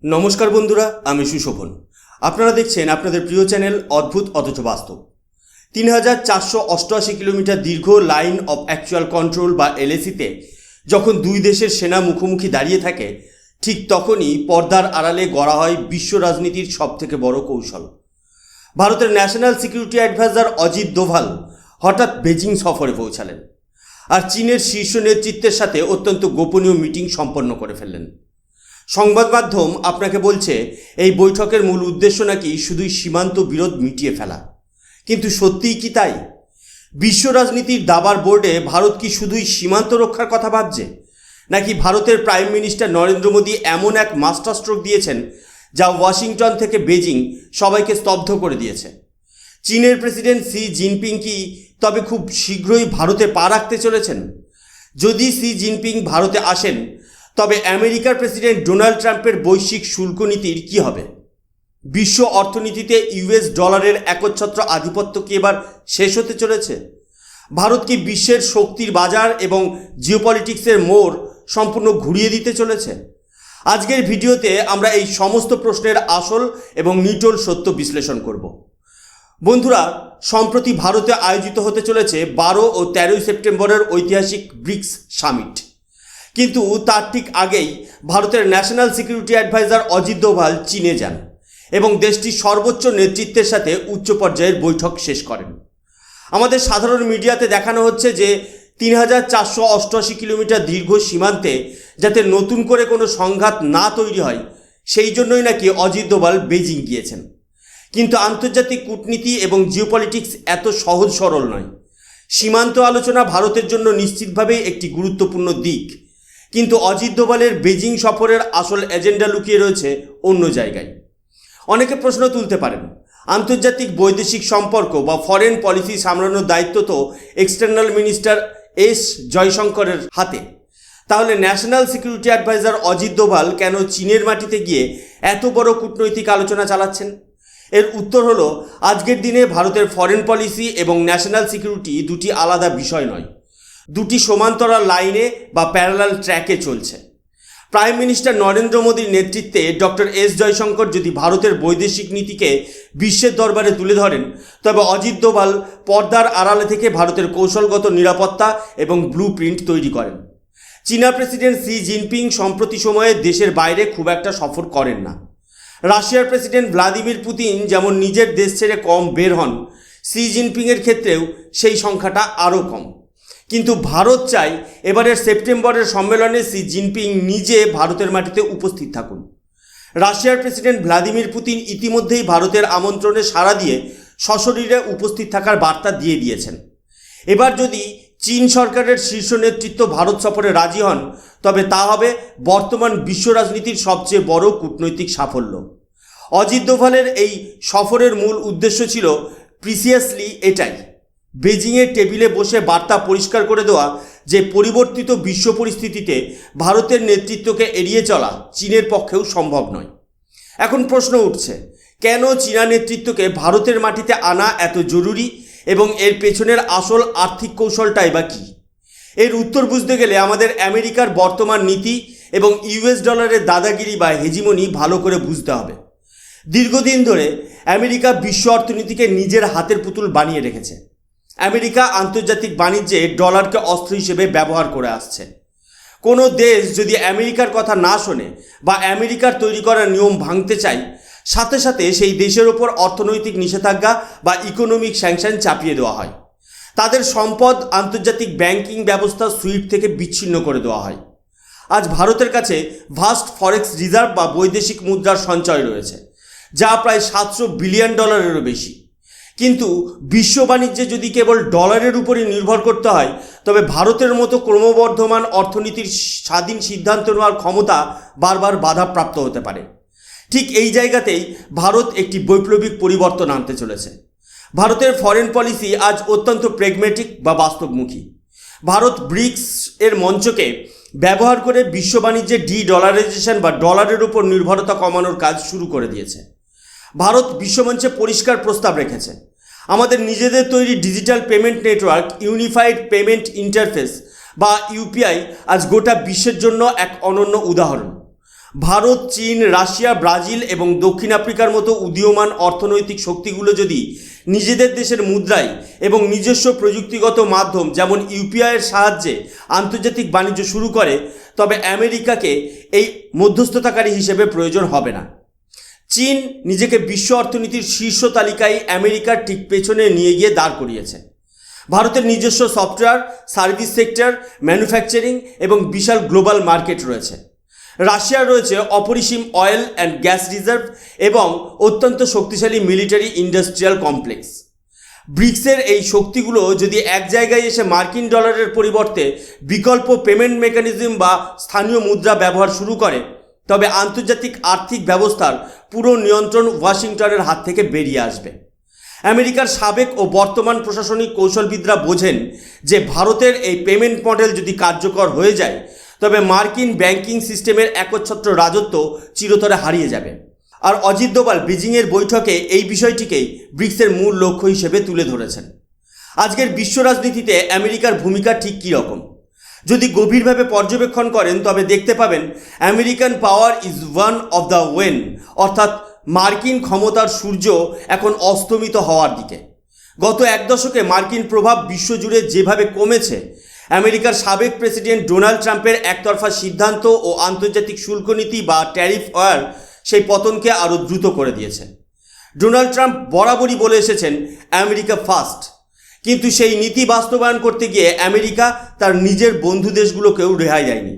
নমস্কার বন্ধুরা, আমি সুশোভন। আপনারা দেখছেন আপনাদের প্রিয় চ্যানেল অদ্ভুত অথচ বাস্তব। 3488 কিলোমিটার দীর্ঘ লাইন অফ অ্যাকচুয়াল কন্ট্রোল বা এলএসিতে যখন দুই দেশের সেনা মুখোমুখি দাঁড়িয়ে থাকে, ঠিক তখনই পর্দার আড়ালে গড়া হয় বিশ্ব রাজনীতির সবথেকে বড় কৌশল। ভারতের national security adviser Ajit Doval হঠাৎ বেজিং সফরে পৌঁছালেন আর চীনের শীর্ষ নেতৃত্বের সাথে অত্যন্ত গোপনীয় মিটিং সম্পন্ন করে ফেললেন। সংবাদ মাধ্যম আপনাকে বলছে এই বৈঠকের মূল উদ্দেশ্য নাকি শুধুই সীমান্ত বিরোধ মিটিয়ে ফেলা। কিন্তু সত্যিই কি তাই? বিশ্ব রাজনীতির দাবার বোর্ডে ভারত কি শুধুই সীমান্ত রক্ষার কথা ভাবছে, নাকি ভারতের প্রাইম মিনিস্টার নরেন্দ্র মোদী এমন এক মাস্টার স্ট্রোক দিয়েছেন যা ওয়াশিংটন থেকে বেজিং সবাইকে স্তব্ধ করে দিয়েছে? চীনের প্রেসিডেন্ট শি জিনপিং কি তবে খুব শীঘ্রই ভারতে পা রাখতে চলেছেন? যদি শি জিনপিং ভারতে আসেন, তবে আমেরিকার প্রেসিডেন্ট ডোনাল্ড ট্রাম্পের বৈশ্বিক শুল্ক নীতির কী হবে? বিশ্ব অর্থনীতিতে ইউএস ডলারের একচ্ছত্র আধিপত্য কি এবার শেষ হতে চলেছে? ভারত কি বিশ্বের শক্তির বাজার এবং জিওপলিটিক্সের মোড় সম্পূর্ণ ঘুরিয়ে দিতে চলেছে? আজকের ভিডিওতে আমরা এই সমস্ত প্রশ্নের আসল এবং নিটোল সত্য বিশ্লেষণ করব। বন্ধুরা, সম্প্রতি ভারতে আয়োজিত হতে চলেছে 12 ও 13 সেপ্টেম্বরের ঐতিহাসিক ব্রিক্স সামিট। কিন্তু তার ঠিক আগেই ভারতের national security adviser Ajit Doval চীনে যান এবং দেশটির সর্বোচ্চ নেতৃত্বের সাথে উচ্চ পর্যায়ের বৈঠক শেষ করেন। আমাদের সাধারণ মিডিয়াতে দেখানো হচ্ছে যে 3488 কিলোমিটার দীর্ঘ সীমান্তে যাতে নতুন করে কোনো সংঘাত না তৈরি হয়, সেই জন্যই নাকি অজিত দোভাল বেজিং গিয়েছেন। কিন্তু আন্তর্জাতিক কূটনীতি এবং জিওপলিটিক্স এত সহজ সরল নয়। সীমান্ত আলোচনা ভারতের জন্য নিশ্চিতভাবেই একটি গুরুত্বপূর্ণ দিক, কিন্তু অজিত দোভালের বেজিং সফরের আসল এজেন্ডা লুকিয়ে রয়েছে অন্য জায়গায়। অনেকে প্রশ্ন তুলতে পারেন, আন্তর্জাতিক বৈদেশিক সম্পর্ক বা ফরেন পলিসি সামলানোর দায়িত্ব তো এক্সটার্নাল মিনিস্টার এস জয়শঙ্করের হাতে। তাহলে national security adviser Ajit Doval কেন চীনের মাটিতে গিয়ে এত বড় কূটনৈতিক আলোচনা চালাচ্ছেন? এর উত্তর হলো, আজকের দিনে ভারতের ফরেন পলিসি এবং ন্যাশনাল সিকিউরিটি দুটি আলাদা বিষয় নয়, দুটি সমান্তরাল লাইনে বা প্যারালাল ট্র্যাকে চলছে। প্রাইম মিনিস্টার নরেন্দ্র মোদীর নেতৃত্বে ডক্টর এস জয়শঙ্কর যদি ভারতের বৈদেশিক নীতিকে বিশ্বের দরবারে তুলে ধরেন, তবে অজিত দোভাল পর্দার আড়ালে থেকে ভারতের কৌশলগত নিরাপত্তা এবং ব্লু প্রিন্ট তৈরি করেন। চীনা প্রেসিডেন্ট শি জিনপিং সম্প্রতি সময়ে দেশের বাইরে খুব একটা সফর করেন না। রাশিয়ার প্রেসিডেন্ট ভ্লাদিমির পুতিন যেমন নিজের দেশ ছেড়ে কম বের হন, শি জিনপিংয়ের ক্ষেত্রেও সেই সংখ্যাটা আরও কম। কিন্তু ভারত চায় এবারের সেপ্টেম্বরের সম্মেলনে শি জিনপিং নিজে ভারতের মাটিতে উপস্থিত থাকুন। রাশিয়ার প্রেসিডেন্ট ভ্লাদিমির পুতিন ইতিমধ্যেই ভারতের আমন্ত্রণে সাড়া দিয়ে সশরীরে উপস্থিত থাকার বার্তা দিয়ে দিয়েছেন। এবার যদি চীন সরকারের শীর্ষ নেতৃত্ব ভারত সফরে রাজি হন, তবে তা হবে বর্তমান বিশ্ব রাজনীতির সবচেয়ে বড় কূটনৈতিক সাফল্য। অজিত দোভালের এই সফরের মূল উদ্দেশ্য ছিল প্রিসিয়াসলি এটাই, বেজিংয়ের টেবিলে বসে বার্তা পরিষ্কার করে দেওয়া যে পরিবর্তিত বিশ্ব পরিস্থিতিতে ভারতের নেতৃত্বকে এড়িয়ে চলা চীনের পক্ষেও সম্ভব নয়। এখন প্রশ্ন উঠছে, কেন চীনা নেতৃত্বকে ভারতের মাটিতে আনা এত জরুরি এবং এর পেছনের আসল আর্থিক কৌশলটাই বা কী? এর উত্তর বুঝতে গেলে আমাদের আমেরিকার বর্তমান নীতি এবং ইউএস ডলারের দাদাগিরি বা হেজিমনি ভালো করে বুঝতে হবে। দীর্ঘদিন ধরে আমেরিকা বিশ্ব অর্থনীতিকে নিজের হাতের পুতুল বানিয়ে রেখেছে। আমেরিকা আন্তর্জাতিক বাণিজ্যে ডলারকে অস্ত্র হিসেবে ব্যবহার করে আসছে। কোনো দেশ যদি আমেরিকার কথা না শোনে বা আমেরিকার তৈরি করা নিয়ম ভাঙতে চায়, সাথে সাথে সেই দেশের ওপর অর্থনৈতিক নিষেধাজ্ঞা বা ইকোনমিক স্যাংশন চাপিয়ে দেওয়া হয়। তাদের সম্পদ আন্তর্জাতিক ব্যাংকিং ব্যবস্থা সুইফট থেকে বিচ্ছিন্ন করে দেওয়া হয়। আজ ভারতের কাছে ভাস্ট ফরেক্স রিজার্ভ বা বৈদেশিক মুদ্রার সঞ্চয় রয়েছে, যা প্রায় 700 বিলিয়ন ডলারেরও বেশি। কিন্তু বিশ্ব বাণিজ্যে যদি কেবল ডলারের উপরই নির্ভর করতে হয়, তবে ভারতের মতো ক্রমবর্ধমান অর্থনীতির স্বাধীন সিদ্ধান্ত নেওয়ার ক্ষমতা বারবার বাধাপ্রাপ্ত হতে পারে। ঠিক এই জায়গাতেই ভারত একটি বৈপ্লবিক পরিবর্তন আনতে চলেছে। ভারতের ফরেন পলিসি আজ অত্যন্ত প্র্যাগম্যাটিক বা বাস্তবমুখী। ভারত ব্রিক্স এর মঞ্চকে ব্যবহার করে বিশ্ব বাণিজ্যে ডলারাইজেশন বা ডলারের উপর নির্ভরতা কমানোর কাজ শুরু করে দিয়েছে। ভারত বিশ্বমঞ্চে পরিষ্কার প্রস্তাব রেখেছে, আমাদের নিজেদের তৈরি digital payment network unified payment interface বা ইউপিআই আজ গোটা বিশ্বের জন্য এক অনন্য উদাহরণ। ভারত, চীন, রাশিয়া, ব্রাজিল এবং দক্ষিণ আফ্রিকার মতো উদীয়মান অর্থনৈতিক শক্তিগুলো যদি নিজেদের দেশের মুদ্রায় এবং নিজস্ব প্রযুক্তিগত মাধ্যম যেমন ইউপিআইয়ের সাহায্যে আন্তর্জাতিক বাণিজ্য শুরু করে, তবে আমেরিকাকে এই মধ্যস্থতাকারী হিসেবে প্রয়োজন হবে না। চীন নিজেকে বিশ্ব অর্থনীতির শীর্ষ তালিকায় আমেরিকার ঠিক পেছনে নিয়ে গিয়ে দাঁড় করিয়েছে। ভারতের নিজস্ব সফটওয়্যার, সার্ভিস সেক্টর, ম্যানুফ্যাকচারিং এবং বিশাল গ্লোবাল মার্কেট রয়েছে। রাশিয়ার রয়েছে অপরিসীম অয়েল অ্যান্ড গ্যাস রিজার্ভ এবং অত্যন্ত শক্তিশালী মিলিটারি ইন্ডাস্ট্রিয়াল কমপ্লেক্স। ব্রিক্সের এই শক্তিগুলো যদি এক জায়গায় এসে মার্কিন ডলারের পরিবর্তে বিকল্প পেমেন্ট মেকানিজম বা স্থানীয় মুদ্রা ব্যবহার শুরু করে, তবে আন্তর্জাতিক আর্থিক ব্যবস্থার পুরো নিয়ন্ত্রণ ওয়াশিংটনের হাত থেকে বেরিয়ে আসবে। আমেরিকার সাবেক ও বর্তমান প্রশাসনিক কৌশলবিদরা বোঝেন যে ভারতের এই পেমেন্ট মডেল যদি কার্যকর হয়ে যায়, তবে মার্কিন ব্যাংকিং সিস্টেমের একচ্ছত্র রাজত্ব চিরতরে হারিয়ে যাবে। আর অজিত দোভাল বেজিংয়ের বৈঠকে এই বিষয়টিকেই ব্রিক্সের মূল লক্ষ্য হিসেবে তুলে ধরেছেন। আজকের বিশ্ব রাজনীতিতে আমেরিকার ভূমিকা ঠিক কী রকম যদি গভীরভাবে পর্যবেক্ষণ করেন, তবে দেখতে পাবেন American power is one of the wane, অর্থাৎ মার্কিন ক্ষমতার সূর্য এখন অস্তমিত হওয়ার দিকে। গত এক দশকে মার্কিন প্রভাব বিশ্বজুড়ে যেভাবে কমেছে, আমেরিকার সাবেক প্রেসিডেন্ট ডোনাল্ড ট্রাম্পের একতরফা সিদ্ধান্ত ও আন্তর্জাতিক শুল্ক নীতি বা ট্যারিফ ওয়ার সেই পতনকে আরও দ্রুত করে দিয়েছে। ডোনাল্ড ট্রাম্প বরাবরই বলে এসেছেন আমেরিকা ফার্স্ট, কিন্তু সেই নীতি বাস্তবায়ন করতে গিয়ে আমেরিকা তার নিজের বন্ধু দেশগুলোকেও রেহাই দেয়নি।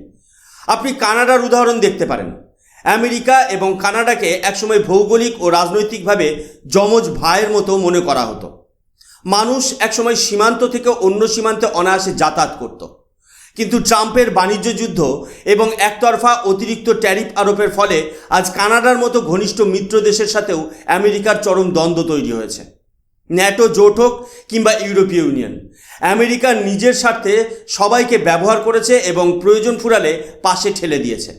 আপনি কানাডার উদাহরণ দেখতে পারেন। আমেরিকা এবং কানাডাকে একসময় ভৌগোলিক ও রাজনৈতিকভাবে যমজ ভাইয়ের মতো মনে করা হতো। মানুষ একসময় সীমান্ত থেকে অন্য সীমান্তে অনায়াসে যাতায়াত করত, কিন্তু ট্রাম্পের বাণিজ্য যুদ্ধ এবং একতরফা অতিরিক্ত ট্যারিফ আরোপের ফলে আজ কানাডার মতো ঘনিষ্ঠ মিত্র দেশের সাথেও আমেরিকার চরম দ্বন্দ্ব তৈরি হয়েছে। ন্যাটো জোট হোক কিংবা ইউরোপীয় ইউনিয়ন, আমেরিকা নিজের স্বার্থে সবাইকে ব্যবহার করেছে এবং প্রয়োজন ফুরালে পাশে ঠেলে দিয়েছে।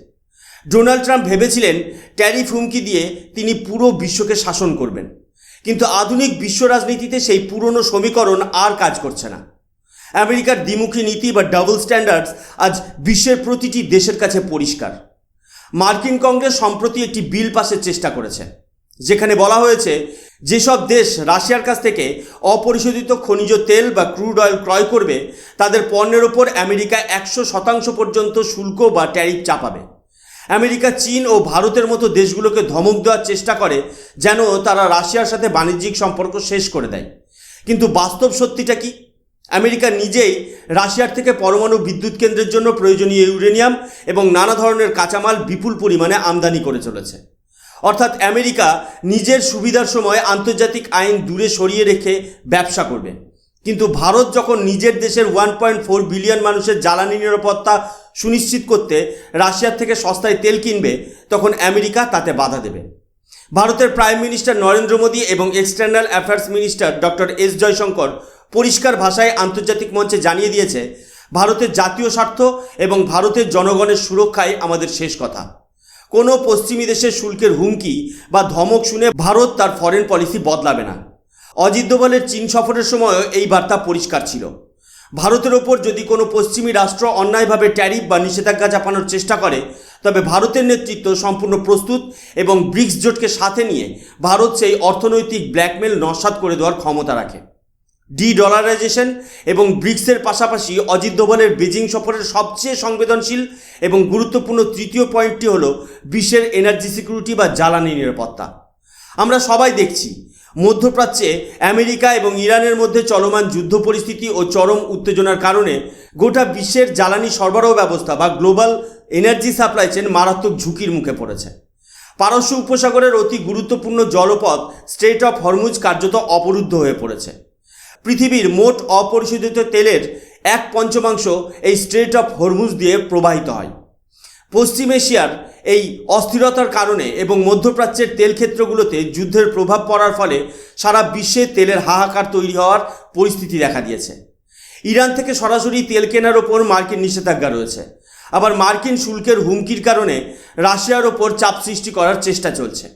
ডোনাল্ড ট্রাম্প ভেবেছিলেন ট্যারিফ হুমকি দিয়ে তিনি পুরো বিশ্বকে শাসন করবেন, কিন্তু আধুনিক বিশ্ব রাজনীতিতে সেই পুরনো সমীকরণ আর কাজ করছে না। আমেরিকার দ্বিমুখী নীতি বা ডাবল স্ট্যান্ডার্ডস আজ বিশ্বের প্রতিটি দেশের কাছে পরিষ্কার। মার্কিন কংগ্রেস সম্প্রতি একটি বিল পাসের চেষ্টা করেছে, যেখানে বলা হয়েছে যেসব দেশ রাশিয়ার কাছ থেকে অপরিশোধিত খনিজ তেল বা ক্রুড অয়েল ক্রয় করবে, তাদের পণ্যের ওপর আমেরিকা 100% পর্যন্ত শুল্ক বা ট্যারিফ চাপাবে। আমেরিকা চীন ও ভারতের মতো দেশগুলোকে ধমক দেওয়ার চেষ্টা করে যেন তারা রাশিয়ার সাথে বাণিজ্যিক সম্পর্ক শেষ করে দেয়, কিন্তু বাস্তব সত্যিটা কি? আমেরিকা নিজেই রাশিয়ার থেকে পরমাণু বিদ্যুৎ কেন্দ্রের জন্য প্রয়োজনীয় ইউরেনিয়াম এবং নানা ধরনের কাঁচামাল বিপুল পরিমাণে আমদানি করে চলেছে। অর্থাৎ আমেরিকা নিজের সুবিধার সময় আন্তর্জাতিক আইন দূরে সরিয়ে রেখে ব্যবসা করবে, কিন্তু ভারত যখন নিজের দেশের 1.4 বিলিয়ন মানুষের জ্বালানি নিরাপত্তা সুনিশ্চিত করতে রাশিয়ার থেকে সস্তায় তেল কিনবে, তখন আমেরিকা তাতে বাধা দেবে। ভারতের প্রাইম মিনিস্টার নরেন্দ্র মোদী এবং external affairs minister doctor S Jaishankar পরিষ্কার ভাষায় আন্তর্জাতিক মঞ্চে জানিয়ে দিয়েছে, ভারতের জাতীয় স্বার্থ এবং ভারতের জনগণের সুরক্ষাই আমাদের শেষ কথা। কোনো পশ্চিমী দেশের শুল্কের হুমকি বা ধমক শুনে ভারত তার ফরেন পলিসি বদলাবে না। অজিত দোভালের চীন সফরের সময়ও এই বার্তা পরিষ্কার ছিল। ভারতের ওপর যদি কোনো পশ্চিমী রাষ্ট্র অন্যায়ভাবে ট্যারিফ বা নিষেধাজ্ঞা চাপানোর চেষ্টা করে, তবে ভারতের নেতৃত্ব সম্পূর্ণ প্রস্তুত এবং ব্রিক্স জোটকে সাথে নিয়ে ভারত সেই অর্থনৈতিক ব্ল্যাকমেল নস্যাৎ করে দেওয়ার ক্ষমতা রাখে। ডলারাইজেশন এবং ব্রিক্সের পাশাপাশি অজিত দোভালের বেজিং সফরের সবচেয়ে সংবেদনশীল এবং গুরুত্বপূর্ণ তৃতীয় পয়েন্টটি হলো বিশ্বের এনার্জি সিকিউরিটি বা জ্বালানি নিরাপত্তা। আমরা সবাই দেখছি মধ্যপ্রাচ্যে আমেরিকা এবং ইরানের মধ্যে চলমান যুদ্ধ পরিস্থিতি ও চরম উত্তেজনার কারণে গোটা বিশ্বের জ্বালানি সরবরাহ ব্যবস্থা বা গ্লোবাল এনার্জি সাপ্লাই চেন মারাত্মক ঝুঁকির মুখে পড়েছে। পারস্য উপসাগরের অতি গুরুত্বপূর্ণ জলপথ স্ট্রেট অফ হরমুজ কার্যত অবরুদ্ধ হয়ে পড়েছে। পৃথিবীর মোট অপরিশোধিত তেলের 1/5 এই স্ট্রেট অফ হরমুজ দিয়ে প্রবাহিত হয়। পশ্চিম এশিয়ার এই অস্থিরতার কারণে এবং মধ্যপ্রাচ্যের তেল ক্ষেত্রগুলোতে যুদ্ধের প্রভাব পড়ার ফলে সারা বিশ্বে তেলের হাহাকার তৈরি হওয়ার পরিস্থিতি দেখা দিয়েছে। ইরান থেকে সরাসরি তেল কেনার ওপর মার্কিন নিষেধাজ্ঞা রয়েছে, আবার মার্কিন শুল্কের হুমকির কারণে রাশিয়ার ওপর চাপ সৃষ্টি করার চেষ্টা চলছে।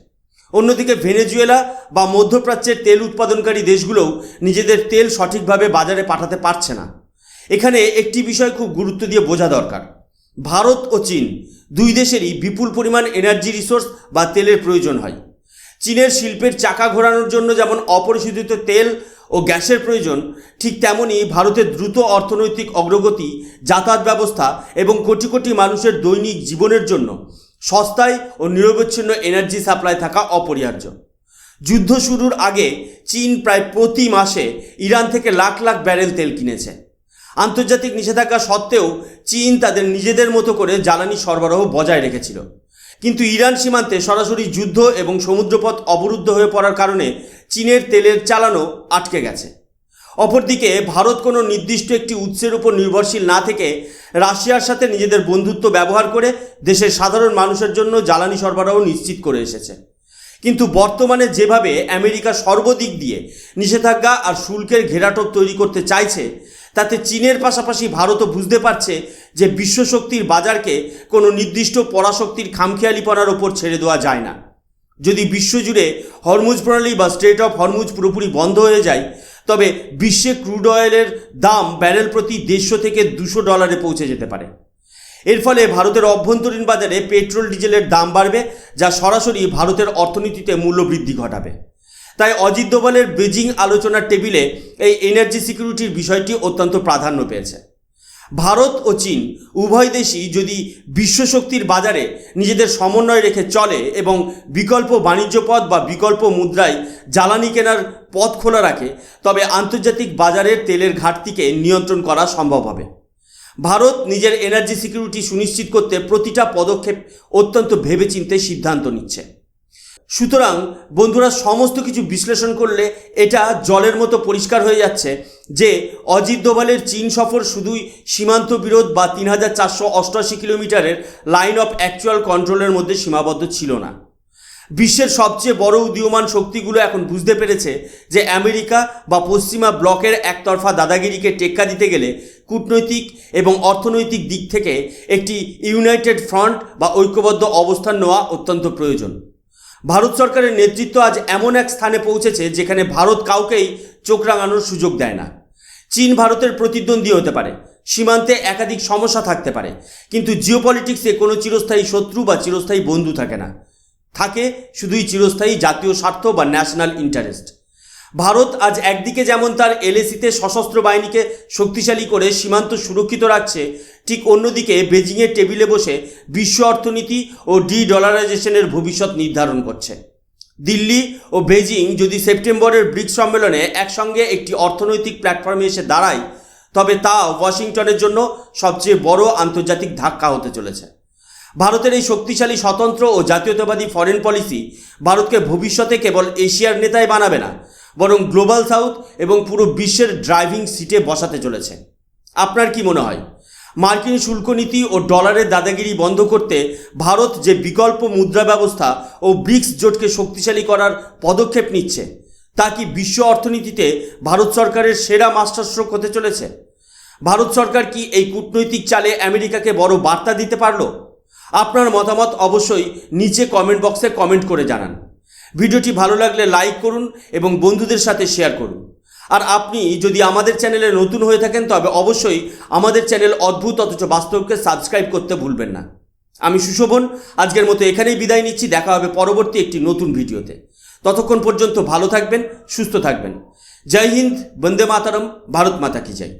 অন্যদিকে ভেনেজুয়েলা বা মধ্যপ্রাচ্যের তেল উৎপাদনকারী দেশগুলোও নিজেদের তেল সঠিকভাবে বাজারে পাঠাতে পারছে না। এখানে একটি বিষয় খুব গুরুত্ব দিয়ে বোঝা দরকার, ভারত ও চীন দুই দেশেরই বিপুল পরিমাণ এনার্জি রিসোর্স বা তেলের প্রয়োজন হয়। চীনের শিল্পের চাকা ঘোরানোর জন্য যেমন অপরিশোধিত তেল ও গ্যাসের প্রয়োজন, ঠিক তেমনই ভারতের দ্রুত অর্থনৈতিক অগ্রগতি, যাতায়াত ব্যবস্থা এবং কোটি কোটি মানুষের দৈনিক জীবনের জন্য সস্তায় ও নিরবচ্ছিন্ন এনার্জি সাপ্লাই থাকা অপরিহার্য। যুদ্ধ শুরুর আগে চীন প্রায় প্রতি মাসে ইরান থেকে লাখ লাখ ব্যারেল তেল কিনেছে। আন্তর্জাতিক নিষেধাজ্ঞা সত্ত্বেও চীন তাদের নিজেদের মতো করে জ্বালানি সরবরাহ বজায় রেখেছিল। কিন্তু ইরান সীমান্তে সরাসরি যুদ্ধ এবং সমুদ্রপথ অবরুদ্ধ হয়ে পড়ার কারণে চীনের তেলের চালানো আটকে গেছে। অপরদিকে ভারত কোনো নির্দিষ্ট একটি উৎসের উপর নির্ভরশীল না থেকে রাশিয়ার সাথে নিজেদের বন্ধুত্ব ব্যবহার করে দেশের সাধারণ মানুষের জন্য জ্বালানি সরবরাহ নিশ্চিত করে এসেছে। কিন্তু বর্তমানে যেভাবে আমেরিকা সর্বদিক দিয়ে নিষেধাজ্ঞা আর শুল্কের ঘেরাটোপ তৈরি করতে চাইছে, তাতে চীনের পাশাপাশি ভারতও বুঝতে পারছে যে বিশ্বশক্তির বাজারকে কোনো নির্দিষ্ট পরাশক্তির খামখেয়ালিপনার ওপর ছেড়ে দেওয়া যায় না। যদি বিশ্বজুড়ে হরমুজ প্রণালী বা স্ট্রেট অফ হরমুজ পুরোপুরি বন্ধ হয়ে যায়, তবে বিশ্বে ক্রুড অয়েলের দাম ব্যারেল প্রতি $150 থেকে $200 পৌঁছে যেতে পারে। এর ফলে ভারতের অভ্যন্তরীণ বাজারে পেট্রোল ডিজেলের দাম বাড়বে, যা সরাসরি ভারতের অর্থনীতিতে মূল্যবৃদ্ধি ঘটাবে। তাই অজিত দোভালের বেজিং আলোচনার টেবিলে এই এনার্জি সিকিউরিটির বিষয়টি অত্যন্ত প্রাধান্য পেয়েছে। ভারত ও চীন উভয় দেশই যদি বিশ্বশক্তির বাজারে নিজেদের সমন্বয় রেখে চলে এবং বিকল্প বাণিজ্য পথ বা বিকল্প মুদ্রায় জ্বালানি কেনার পথ খোলা রাখে, তবে আন্তর্জাতিক বাজারের তেলের ঘাটতিকে নিয়ন্ত্রণ করা সম্ভব হবে। ভারত নিজের এনার্জি সিকিউরিটি সুনিশ্চিত করতে প্রতিটা পদক্ষেপ অত্যন্ত ভেবেচিন্তে সিদ্ধান্ত নিচ্ছে। সুতরাং বন্ধুরা, সমস্ত কিছু বিশ্লেষণ করলে এটা জলের মতো পরিষ্কার হয়ে যাচ্ছে যে অজিত দোভালের চীন সফর শুধুই সীমান্ত বিরোধ বা 3488 কিলোমিটারের লাইন অফ অ্যাকচুয়াল কন্ট্রোলের মধ্যে সীমাবদ্ধ ছিল না। বিশ্বের সবচেয়ে বড় উদীয়মান শক্তিগুলো এখন বুঝতে পেরেছে যে আমেরিকা বা পশ্চিমা ব্লকের একতরফা দাদাগিরিকে টেক্কা দিতে গেলে কূটনৈতিক এবং অর্থনৈতিক দিক থেকে একটি ইউনাইটেড ফ্রন্ট বা ঐক্যবদ্ধ অবস্থান নেওয়া অত্যন্ত প্রয়োজন। ভারত সরকারের নেতৃত্ব আজ এমন এক স্থানে পৌঁছেছে যেখানে ভারত কাউকেই চোখ রাঙানোর সুযোগ দেয় না। চীন ভারতের প্রতিদ্বন্দ্বী হতে পারে, সীমান্তে একাধিক সমস্যা থাকতে পারে, কিন্তু জিওপলিটিক্সে কোনো চিরস্থায়ী শত্রু বা চিরস্থায়ী বন্ধু থাকে না। থাকে শুধুই চিরস্থায়ী জাতীয় স্বার্থ বা ন্যাশনাল ইন্টারেস্ট। ভারত আজ একদিকে যেমন তার এলএসিতে সশস্ত্র বাহিনীকে শক্তিশালী করে সীমান্ত সুরক্ষিত রাখছে, ঠিক অন্যদিকে বেজিংয়ের টেবিলে বসে বিশ্ব অর্থনীতি ও ডলারাইজেশনের ভবিষ্যৎ নির্ধারণ করছে। দিল্লি ও বেজিং যদি সেপ্টেম্বরের ব্রিক্স সম্মেলনে একসঙ্গে একটি অর্থনৈতিক প্ল্যাটফর্মে এসে দাঁড়ায়, তবে তা ওয়াশিংটনের জন্য সবচেয়ে বড় আন্তর্জাতিক ধাক্কা হতে চলেছে। ভারতের এই শক্তিশালী স্বতন্ত্র ও জাতীয়তাবাদী ফরেন পলিসি ভারতকে ভবিষ্যতে কেবল এশিয়ার নেতাই বানাবে না, বরং গ্লোবাল সাউথ এবং পুরো বিশ্বের ড্রাইভিং সিটে বসাতে চলেছে। আপনার কি মনে হয়, মার্কিন শুল্ক নীতি ও ডলারের দাদাগিরি বন্ধ করতে ভারত যে বিকল্প মুদ্রা ব্যবস্থা ও ব্রিক্স জোটকে শক্তিশালী করার পদক্ষেপ নিচ্ছে, তা কি বিশ্ব অর্থনীতিতে ভারত সরকারের সেরা মাস্টারস্ট্রোক হতে চলেছে? ভারত সরকার কি এই কূটনৈতিক চালে আমেরিকাকে বড় বার্তা দিতে পারল? আপনার মতামত অবশ্যই নিচে কমেন্ট বক্সে কমেন্ট করে জানান। ভিডিওটি ভালো লাগলে লাইক করুন এবং বন্ধুদের সাথে শেয়ার করুন। আর আপনি যদি আমাদের চ্যানেলে নতুন হয়ে থাকেন, তবে অবশ্যই আমাদের চ্যানেল অদ্ভুত অথচ বাস্তবকে সাবস্ক্রাইব করতে ভুলবেন না। আমি সুশোভন আজকের মতো এখানেই বিদায় নিচ্ছি। দেখা হবে পরবর্তী একটি নতুন ভিডিওতে। ততক্ষণ পর্যন্ত ভালো থাকবেন, সুস্থ থাকবেন। জয় হিন্দ, বন্দে মাতরম, ভারত মাতা কি জয়।